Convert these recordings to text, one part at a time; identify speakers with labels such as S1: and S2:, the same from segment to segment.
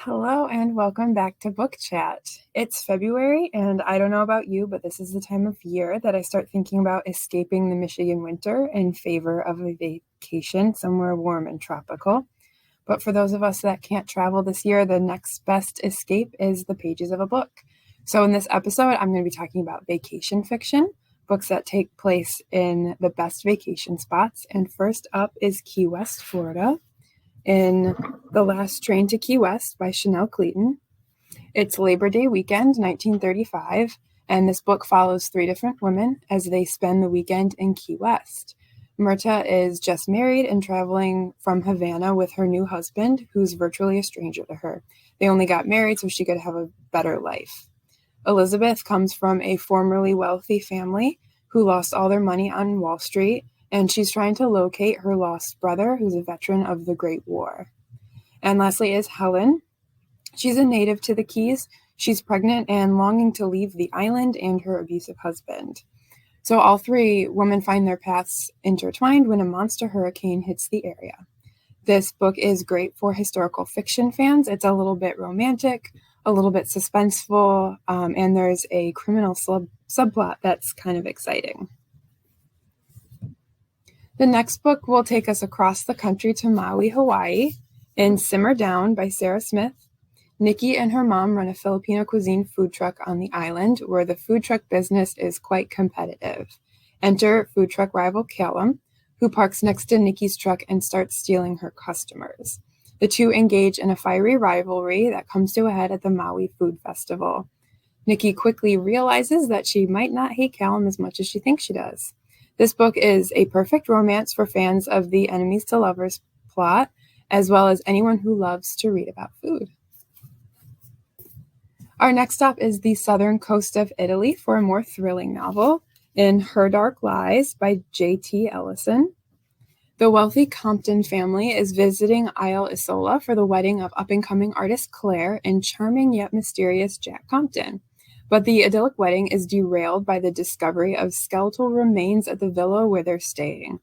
S1: Hello and welcome back to Book Chat. It's February, and I don't know about you, but this is the time of year that I start thinking about escaping the Michigan winter in favor of a vacation somewhere warm and tropical. But for those of us that can't travel this year, the next best escape is the pages of a book. So in this episode, I'm going to be talking about vacation fiction, books that take place in the best vacation spots. And first up is Key West, Florida, in The Last Train to Key West by Cleeton. It's Labor Day weekend, 1935, and this book follows three different women as they spend the weekend in Key West. Myrta is just married and traveling from Havana with her new husband, who's virtually a stranger to her. They only got married so she could have a better life. Elizabeth comes from a formerly wealthy family who lost all their money on Wall Street, and she's trying to locate her lost brother, who's a veteran of the Great War. And lastly is Helen. She's a native to the Keys. She's pregnant and longing to leave the island and her abusive husband. So all three women find their paths intertwined when a monster hurricane hits the area. This book is great for historical fiction fans. It's a little bit romantic, a little bit suspenseful, and there's a criminal subplot that's kind of exciting. The next book will take us across the country to Maui, Hawaii, in Simmer Down by Sarah Smith. Nikki and her mom run a Filipino cuisine food truck on the island, where the food truck business is quite competitive. Enter food truck rival Callum, who parks next to Nikki's truck and starts stealing her customers. The two engage in a fiery rivalry that comes to a head at the Maui Food Festival. Nikki quickly realizes that she might not hate Callum as much as she thinks she does. This book is a perfect romance for fans of the enemies to lovers plot, as well as anyone who loves to read about food. Our next stop is the southern coast of Italy for a more thrilling novel, in Her Dark Lies by J.T. Ellison. The wealthy Compton family is visiting Isle Isola for the wedding of up-and-coming artist Claire and charming yet mysterious Jack Compton. But the idyllic wedding is derailed by the discovery of skeletal remains at the villa where they're staying.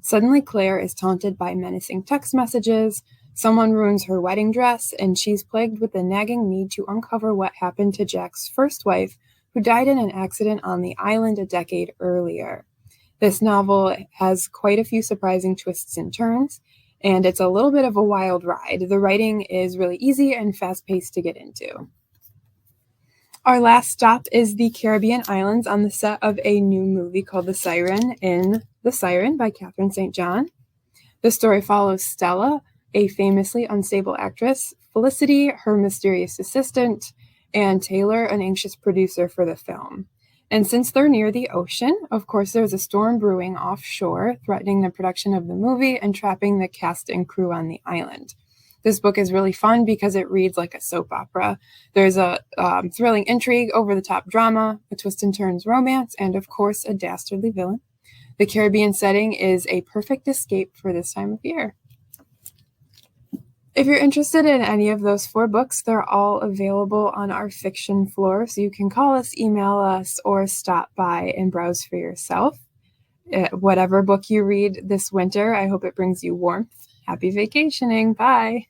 S1: Suddenly, Claire is taunted by menacing text messages, someone ruins her wedding dress, and she's plagued with the nagging need to uncover what happened to Jack's first wife, who died in an accident on the island a decade earlier. This novel has quite a few surprising twists and turns, and it's a little bit of a wild ride. The writing is really easy and fast-paced to get into. Our last stop is the Caribbean islands on the set of a new movie called The Siren in The Siren by Katherine St. John. The story follows Stella, a famously unstable actress, Felicity, her mysterious assistant, and Taylor, an anxious producer for the film. And since they're near the ocean, of course, there's a storm brewing offshore, threatening the production of the movie and trapping the cast and crew on the island. This book is really fun because it reads like a soap opera. There's a thrilling intrigue, over-the-top drama, a twist and turns romance, and of course, a dastardly villain. The Caribbean setting is a perfect escape for this time of year. If you're interested in any of those four books, they're all available on our fiction floor, so you can call us, email us, or stop by and browse for yourself. Whatever book you read this winter, I hope it brings you warmth. Happy vacationing. Bye.